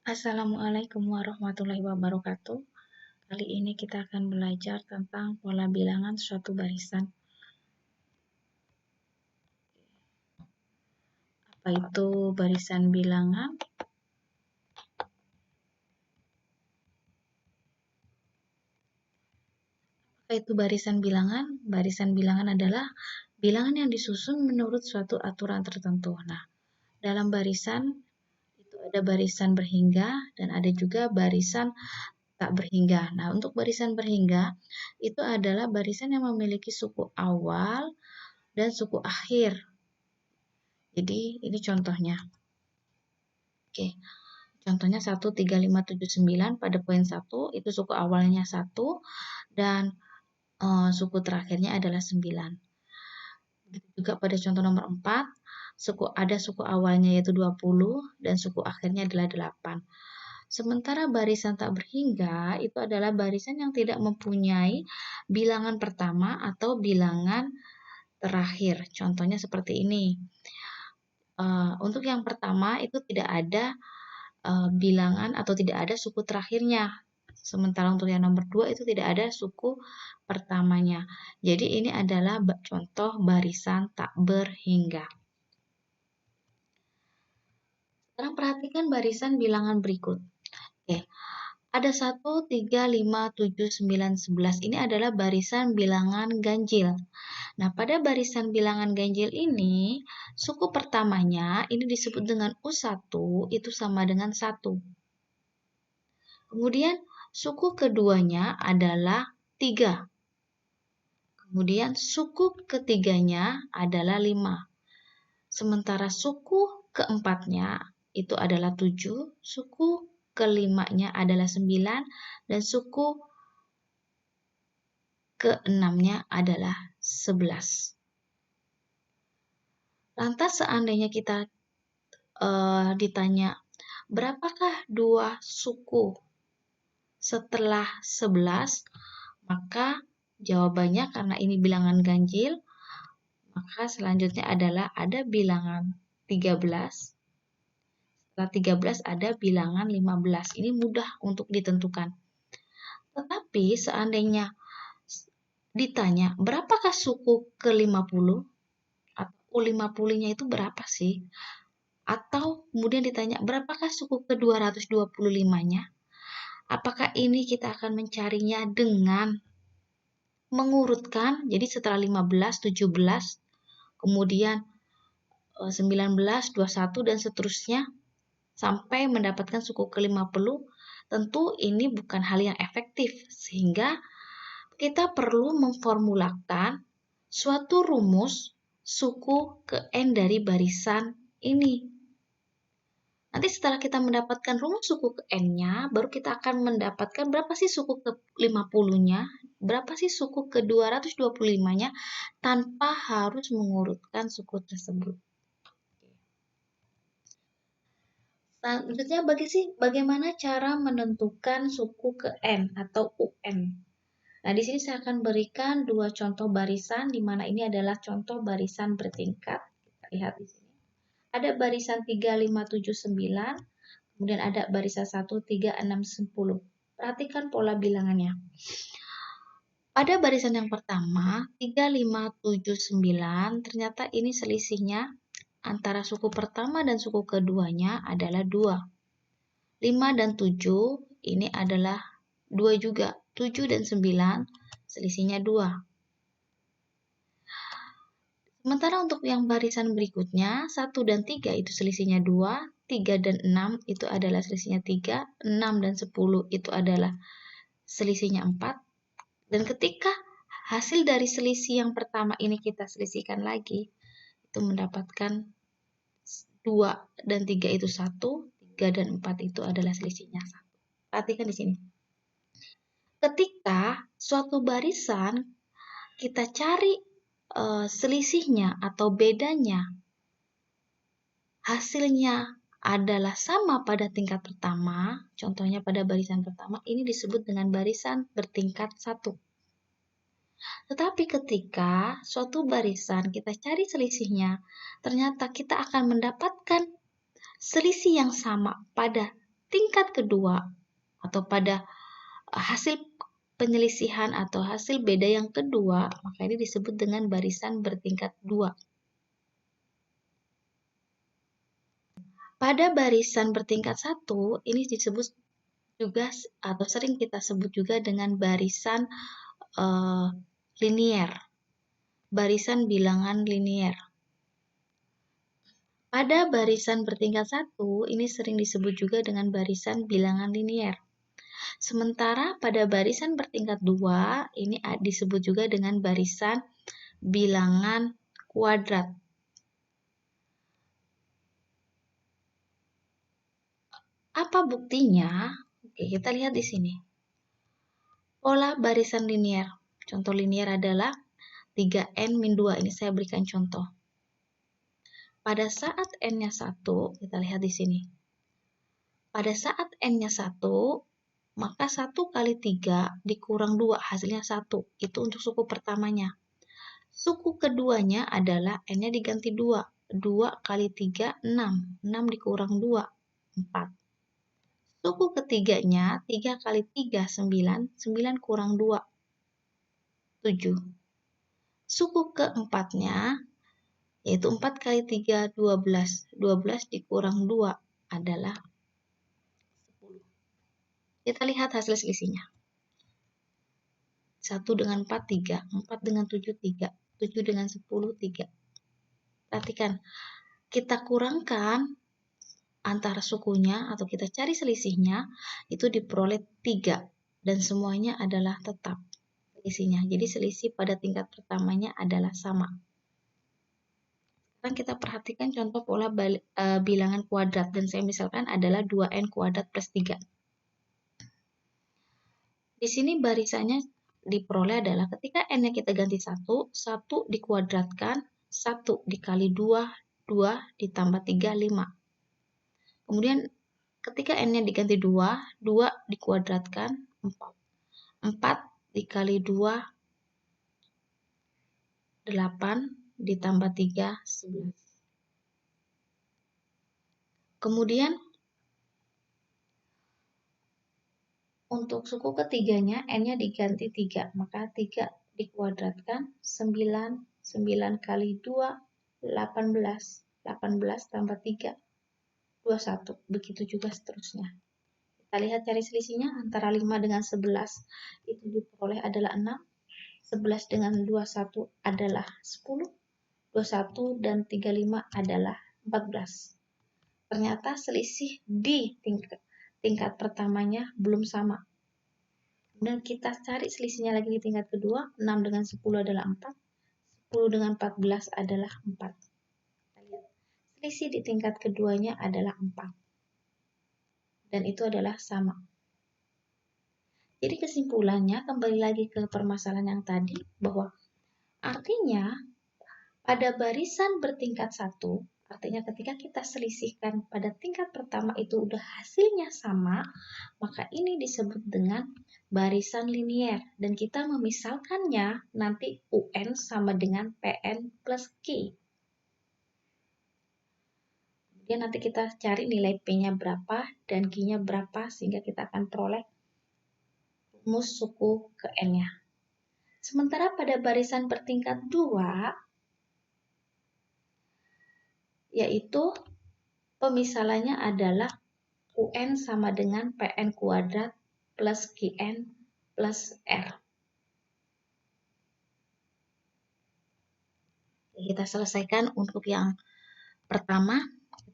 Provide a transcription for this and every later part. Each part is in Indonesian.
Assalamualaikum warahmatullahi wabarakatuh. Kali ini kita akan belajar tentang pola bilangan suatu barisan. Apa itu barisan bilangan? Apa itu barisan bilangan? Barisan bilangan adalah bilangan yang disusun menurut suatu aturan tertentu. Nah, dalam barisan itu ada barisan berhingga dan ada juga barisan tak berhingga. Nah, untuk barisan berhingga itu adalah barisan yang memiliki suku awal dan suku akhir. Jadi, ini contohnya. Oke, contohnya 1, 3, 5, 7, 9 pada poin 1 itu suku awalnya 1 dan suku terakhirnya adalah 9. Begitu juga pada contoh nomor 4, ada suku awalnya yaitu 20 dan suku akhirnya adalah 8. Sementara barisan tak berhingga itu adalah barisan yang tidak mempunyai bilangan pertama atau bilangan terakhir. Contohnya seperti ini. Untuk yang pertama itu tidak ada bilangan atau tidak ada suku terakhirnya. Sementara untuk yang nomor 2 itu tidak ada suku pertamanya. Jadi ini adalah contoh barisan tak berhingga. Sekarang perhatikan barisan bilangan berikut. Oke. Ada 1, 3, 5, 7, 9, 11. Ini adalah barisan bilangan ganjil. Nah, pada barisan bilangan ganjil ini, suku pertamanya ini disebut dengan U1, itu sama dengan 1. Kemudian suku keduanya adalah 3. Kemudian suku ketiganya adalah 5. Sementara suku keempatnya itu adalah 7, suku kelimanya adalah 9, dan suku keenamnya adalah 11. Lantas seandainya kita ditanya, berapakah 2 suku setelah 11? Maka jawabannya karena ini bilangan ganjil, maka selanjutnya adalah ada bilangan 13. Setelah 13 ada bilangan 15. Ini mudah untuk ditentukan. Tetapi seandainya ditanya, berapakah suku ke-50? Atau U50-nya itu berapa sih? Atau kemudian ditanya, berapakah suku ke-225-nya? Apakah ini kita akan mencarinya dengan mengurutkan, jadi setelah 15, 17, kemudian 19, 21, dan seterusnya, sampai mendapatkan suku ke-50, tentu ini bukan hal yang efektif, sehingga kita perlu memformulakan suatu rumus suku ke N dari barisan ini. Nanti setelah kita mendapatkan rumus suku ke N-nya, baru kita akan mendapatkan berapa sih suku ke-50-nya, berapa sih suku ke-225-nya, tanpa harus mengurutkan suku tersebut. Selanjutnya, bagaimana cara menentukan suku ke N atau UN? Nah, di sini saya akan berikan 2 contoh barisan, di mana ini adalah contoh barisan bertingkat. Kita lihat di sini. Ada barisan 3, 5, 7, 9, kemudian ada barisan 1, 3, 6, 10. Perhatikan pola bilangannya. Pada barisan yang pertama, 3, 5, 7, 9, ternyata ini selisihnya antara suku pertama dan suku keduanya adalah 2. 5 dan 7 ini adalah 2 juga. 7 dan 9 selisihnya 2. Sementara untuk yang barisan berikutnya, 1 dan 3 itu selisihnya 2, 3 dan 6 itu adalah selisihnya 3, 6 dan 10 itu adalah selisihnya 4. Dan ketika hasil dari selisih yang pertama ini kita selisihkan lagi, itu mendapatkan 2 dan 3 itu 1, 3 dan 4 itu adalah selisihnya 1. Perhatikan di sini. Ketika suatu barisan kita cari selisihnya atau bedanya, hasilnya adalah sama pada tingkat pertama, contohnya pada barisan pertama, ini disebut dengan barisan bertingkat 1. Tetapi ketika suatu barisan kita cari selisihnya, ternyata kita akan mendapatkan selisih yang sama pada tingkat kedua atau pada hasil penyelisihan atau hasil beda yang kedua, maka ini disebut dengan barisan bertingkat 2. Pada barisan bertingkat 1, ini disebut juga atau sering kita sebut juga dengan barisan linier. Barisan bilangan linier. Pada barisan bertingkat 1, ini sering disebut juga dengan barisan bilangan linier. Sementara pada barisan bertingkat 2, ini disebut juga dengan barisan bilangan kuadrat. Apa buktinya? Oke, kita lihat di sini. Pola barisan linier. Contoh linier adalah 3n-2. Ini saya berikan contoh. Pada saat n-nya 1, kita lihat di sini. Pada saat n-nya 1, maka 1 kali 3 dikurang 2, hasilnya 1. Itu untuk suku pertamanya. Suku keduanya adalah n-nya diganti 2. 2 kali 3, 6. 6 dikurang 2, 4. Suku ketiganya, 3 kali 3, 9. 9 kurang 2, 7. Suku keempatnya, yaitu 4 kali 3, 12. 12 dikurang 2 adalah 10. Kita lihat hasil selisihnya. 1 dengan 4, 3. 4 dengan 7, 3. 7 dengan 10, 3. Perhatikan, kita kurangkan antara sukunya atau kita cari selisihnya, itu diperoleh 3. Dan semuanya adalah tetap selisihnya. Jadi selisih pada tingkat pertamanya adalah sama. Sekarang kita perhatikan contoh pola bilangan kuadrat. Dan saya misalkan adalah 2n kuadrat plus 3. Di sini barisannya diperoleh adalah ketika n-nya kita ganti 1, 1 dikuadratkan, 1 dikali 2, 2 ditambah 3, 5. Kemudian ketika n-nya diganti 2, 2 dikuadratkan, 4. 4 dikali 2, 8 ditambah 3, 11. Kemudian untuk suku ketiganya n-nya diganti 3, maka 3 dikuadratkan, 9, 9 kali 2, 18. 18 tambah 3, 21. Begitu juga seterusnya. Kita lihat cari selisihnya antara 5 dengan 11 itu diperoleh adalah 6. 11 dengan 21 adalah 10. 21 dan 35 adalah 14. Ternyata selisih di tingkat pertamanya belum sama. Kemudian kita cari selisihnya lagi di tingkat kedua. 6 dengan 10 adalah 4. 10 dengan 14 adalah 4. Selisih di tingkat keduanya adalah 4. Dan itu adalah sama. Jadi kesimpulannya kembali lagi ke permasalahan yang tadi bahwa artinya pada barisan bertingkat 1, artinya ketika kita selisihkan pada tingkat pertama itu udah hasilnya sama, maka ini disebut dengan barisan linier. Dan kita memisalkannya nanti UN sama dengan PN plus Q. Kemudian nanti kita cari nilai P-nya berapa dan Q-nya berapa sehingga kita akan peroleh rumus suku ke N-nya. Sementara pada barisan bertingkat 2, yaitu pemisalannya adalah UN sama dengan PN kuadrat plus QN plus R. Kita selesaikan untuk yang pertama.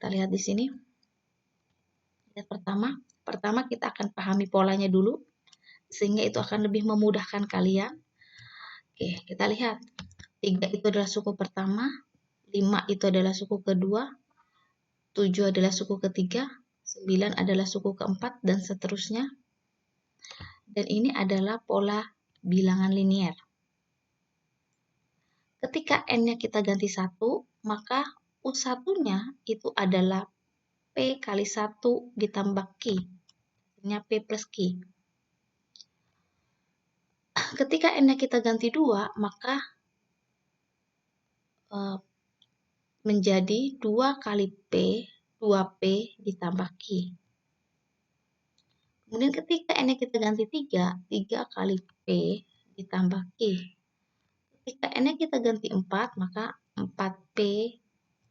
Kita lihat di sini. Yang pertama kita akan pahami polanya dulu, sehingga itu akan lebih memudahkan kalian. Oke, kita lihat. 3 itu adalah suku pertama, 5 itu adalah suku kedua, 7 adalah suku ketiga, 9 adalah suku keempat, dan seterusnya. Dan ini adalah pola bilangan linier. Ketika n-nya kita ganti 1, maka U1-nya itu adalah P kali 1 ditambah Q. Artinya P plus Q. Ketika n-nya kita ganti 2, maka menjadi 2 kali P, 2P ditambah Q. Kemudian ketika N-nya kita ganti 3, 3 kali P ditambah Q. Ketika N-nya kita ganti 4, maka 4P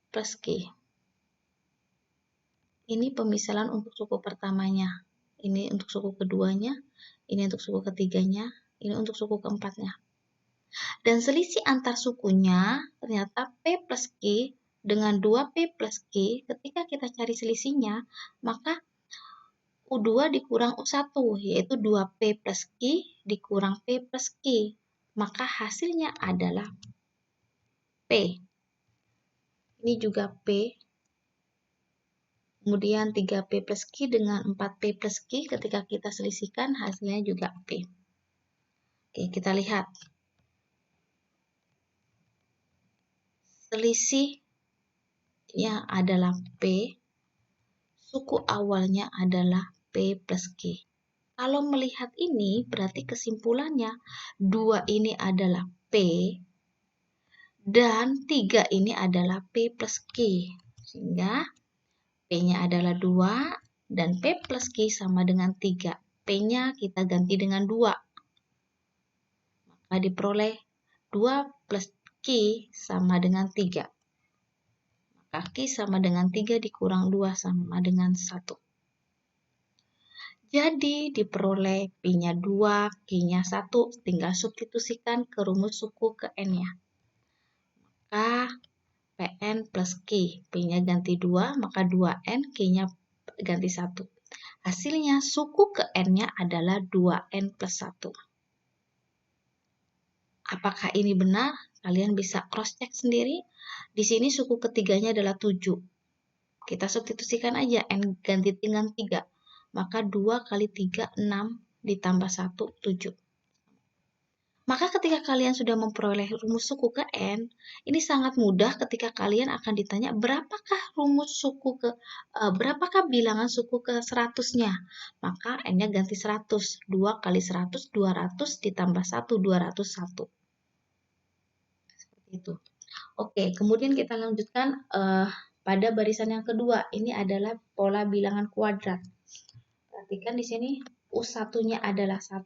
plus Q. Ini pemisalan untuk suku pertamanya. Ini untuk suku keduanya, ini untuk suku ketiganya, ini untuk suku keempatnya. Dan selisih antar sukunya ternyata P plus Q dengan 2P plus Q, ketika kita cari selisihnya, maka U2 dikurang U1, yaitu 2P plus Q dikurang P plus Q. Maka hasilnya adalah P. Ini juga P. Kemudian 3P plus Q dengan 4P plus Q, ketika kita selisihkan hasilnya juga P. Oke, kita lihat. Selisihnya adalah P, suku awalnya adalah P plus Q. Kalau melihat ini, berarti kesimpulannya 2 ini adalah P, dan 3 ini adalah P plus Q. Sehingga P-nya adalah 2, dan P plus Q sama dengan 3. P-nya kita ganti dengan 2. Maka diperoleh 2 plus Q sama dengan 3. Maka Q sama dengan 3 dikurang 2 sama dengan 1. Jadi diperoleh P-nya 2, Q-nya 1. Tinggal substitusikan ke rumus suku ke N-nya. Maka Pn plus Q. P-nya ganti 2, maka 2N, Q-nya ganti 1. Hasilnya suku ke N-nya adalah 2N plus 1. Apakah ini benar? Kalian bisa cross-check sendiri. Di sini suku ketiganya adalah 7. Kita substitusikan aja, N ganti dengan 3. Maka 2 kali 3, 6, ditambah 1, 7. Maka ketika kalian sudah memperoleh rumus suku ke N, ini sangat mudah ketika kalian akan ditanya berapakah bilangan suku ke 100-nya. Maka N-nya ganti 100. 2 kali 100, 200 ditambah 1, 201. Seperti itu. Oke, kemudian kita lanjutkan pada barisan yang kedua. Ini adalah pola bilangan kuadrat. Perhatikan di sini U1-nya adalah 1.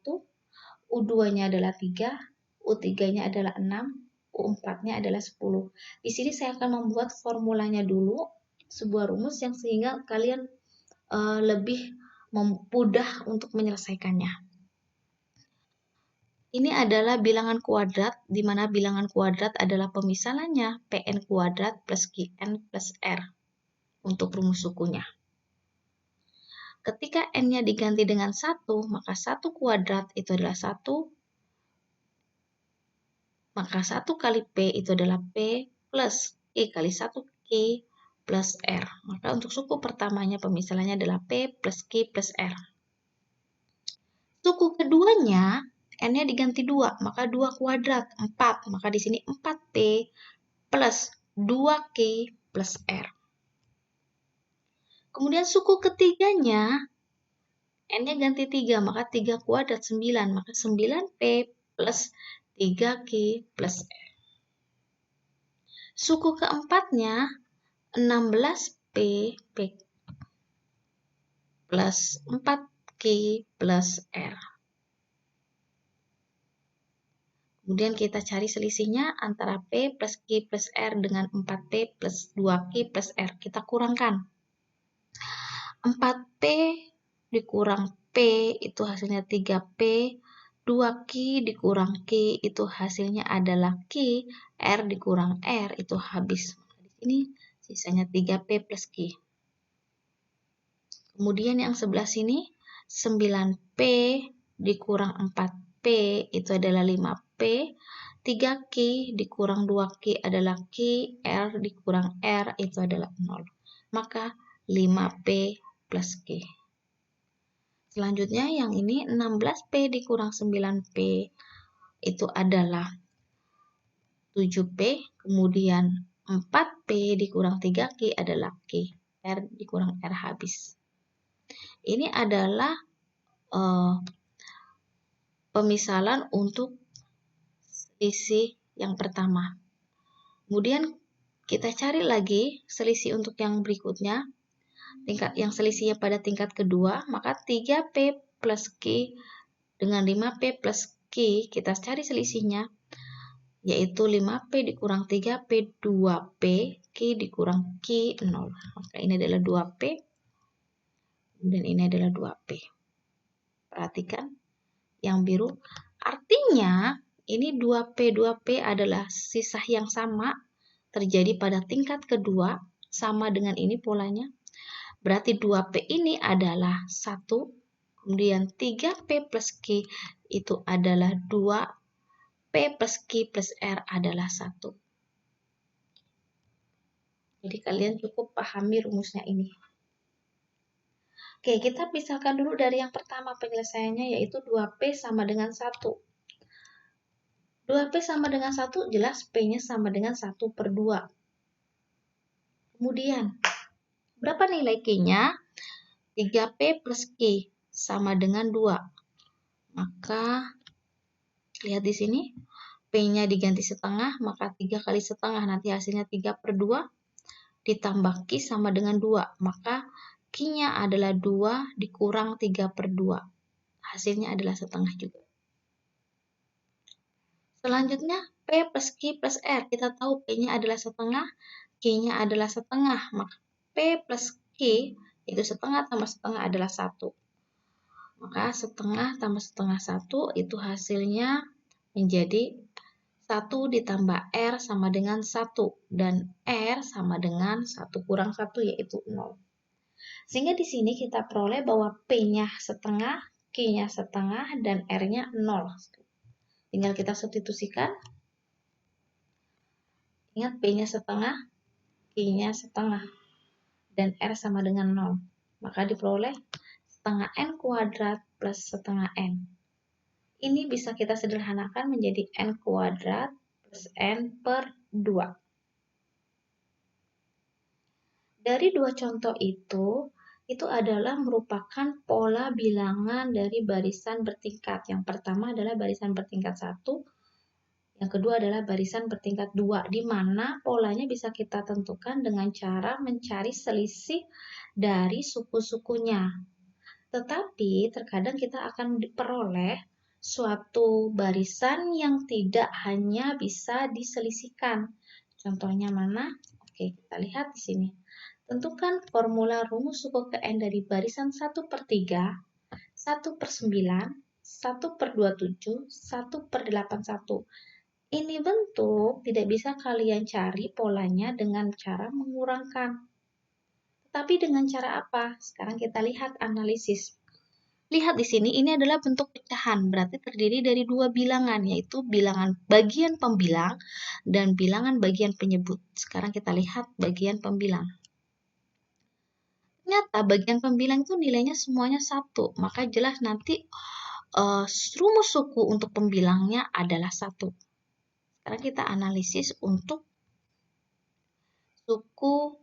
U2-nya adalah 3, U3-nya adalah 6, U4-nya adalah 10. Di sini saya akan membuat formulanya dulu, sebuah rumus yang sehingga kalian lebih mudah untuk menyelesaikannya. Ini adalah bilangan kuadrat, di mana bilangan kuadrat adalah pemisalannya Pn kuadrat plus Qn plus R untuk rumus sukunya. Ketika N-nya diganti dengan 1, maka 1 kuadrat itu adalah 1, maka 1 kali P itu adalah P plus Q kali 1 Q plus R. Maka untuk suku pertamanya pemisalannya adalah P plus Q plus R. Suku keduanya, N-nya diganti 2, maka 2 kuadrat, 4. Maka di sini 4P plus 2Q plus R. Kemudian suku ketiganya, N-nya ganti 3, maka 3 kuadrat 9, maka 9P plus 3Q plus R. Suku keempatnya, 16P plus 4Q plus R. Kemudian kita cari selisihnya antara P plus Q plus R dengan 4P plus 2Q plus R. Kita kurangkan. 4P dikurang P itu hasilnya 3P, 2Q dikurang Q itu hasilnya adalah Q, R dikurang R itu habis. Di sini sisanya 3P plus Q. Kemudian yang sebelah sini 9P dikurang 4P itu adalah 5P, 3Q dikurang 2Q adalah Q, R dikurang R itu adalah 0. Maka 5P plus Q. Selanjutnya yang ini 16P dikurang 9P itu adalah 7P, kemudian 4P dikurang 3Q adalah Q, R dikurang R habis. Ini adalah pemisalan untuk selisih yang pertama. Kemudian kita cari lagi selisih untuk yang berikutnya. tingkat yang selisihnya pada tingkat kedua, maka 3P plus Q dengan 5P plus Q, kita cari selisihnya, yaitu 5P dikurang 3P, 2P, Q dikurang Q, 0. Maka ini adalah 2P, dan ini adalah 2P. Perhatikan yang biru. Artinya, ini 2P, 2P adalah sisa yang sama, terjadi pada tingkat kedua, sama dengan ini polanya. Berarti 2P ini adalah 1, kemudian 3P plus Q itu adalah 2, P plus Q plus R adalah 1. Jadi kalian cukup pahami rumusnya ini. Oke, kita pisahkan dulu dari yang pertama penyelesaiannya, yaitu 2P sama dengan 1. 2P sama dengan 1, jelas P-nya sama dengan 1 per 2. Kemudian, berapa nilai Q-nya? 3P plus Q sama dengan 2. Maka, lihat di sini, P-nya diganti setengah, maka 3 kali setengah, nanti hasilnya 3 per 2, ditambah Q sama dengan 2. Maka, Q-nya adalah 2 dikurang 3 per 2. Hasilnya adalah setengah juga. Selanjutnya, P plus Q plus R. Kita tahu P-nya adalah setengah, Q-nya adalah setengah. Maka, P plus Q, yaitu setengah tambah setengah adalah 1. Maka setengah tambah setengah 1 itu hasilnya menjadi 1 ditambah R sama dengan 1. Dan R sama dengan 1 kurang 1 yaitu 0. Sehingga di sini kita peroleh bahwa P-nya setengah, Q-nya setengah, dan R-nya 0. Tinggal kita substitusikan. Ingat P-nya setengah, Q-nya setengah, dan R sama dengan 0. Maka diperoleh setengah N kuadrat plus setengah N. Ini bisa kita sederhanakan menjadi N kuadrat plus N per 2. Dari dua contoh itu adalah merupakan pola bilangan dari barisan bertingkat. Yang pertama adalah barisan bertingkat 1, yang kedua adalah barisan bertingkat 2, di mana polanya bisa kita tentukan dengan cara mencari selisih dari suku-sukunya. Tetapi terkadang kita akan diperoleh suatu barisan yang tidak hanya bisa diselisihkan. Contohnya mana? Oke, kita lihat di sini. Tentukan formula rumus suku ke N dari barisan 1 per 3, 1 per 9, 1 per 27, 1 per 81. Ini bentuk tidak bisa kalian cari polanya dengan cara mengurangkan. Tapi dengan cara apa? Sekarang kita lihat analisis. Lihat di sini, ini adalah bentuk pecahan, berarti terdiri dari dua bilangan, yaitu bilangan bagian pembilang dan bilangan bagian penyebut. Sekarang kita lihat bagian pembilang. Ternyata bagian pembilang itu nilainya semuanya 1, maka jelas nanti rumus suku untuk pembilangnya adalah 1. Sekarang kita analisis untuk suku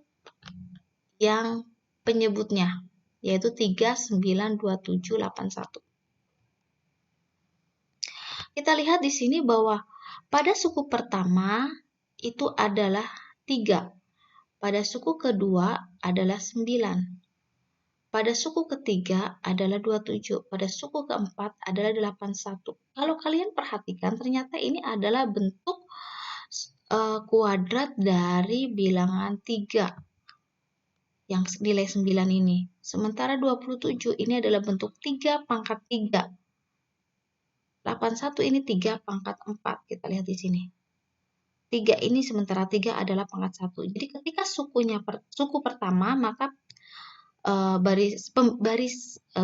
yang penyebutnya, yaitu 392781. Kita lihat di sini bahwa pada suku pertama itu adalah 3, pada suku kedua adalah 9, pada suku ketiga adalah 27, pada suku keempat adalah 81. Kalau kalian perhatikan, ternyata ini adalah bentuk kuadrat dari bilangan 3. Yang nilai 9 ini. Sementara 27 ini adalah bentuk 3 pangkat 3. 81 ini 3 pangkat 4. Kita lihat di sini. 3 ini sementara 3 adalah pangkat 1. Jadi ketika suku pertama, maka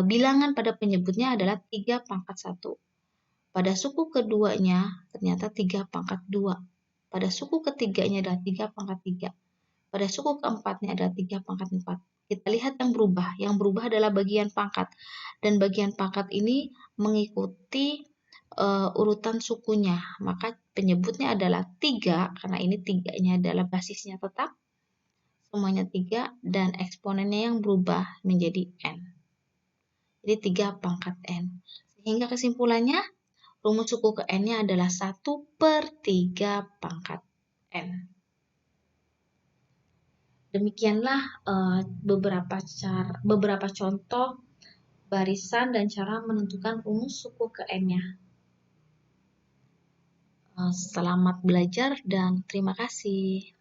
bilangan pada penyebutnya adalah 3 pangkat 1. Pada suku keduanya ternyata 3 pangkat 2. Pada suku ketiganya adalah 3 pangkat 3. Pada suku keempatnya adalah 3 pangkat 4. Kita lihat yang berubah. Yang berubah adalah bagian pangkat. Dan bagian pangkat ini mengikuti urutan sukunya. Maka penyebutnya adalah 3, karena ini 3-nya adalah basisnya tetap. Semuanya 3, dan eksponennya yang berubah menjadi N. Jadi 3 pangkat N. Sehingga kesimpulannya, rumus suku ke N-nya adalah 1 per 3 pangkat N. Demikianlah beberapa contoh barisan dan cara menentukan rumus suku ke N-nya. Selamat belajar dan terima kasih.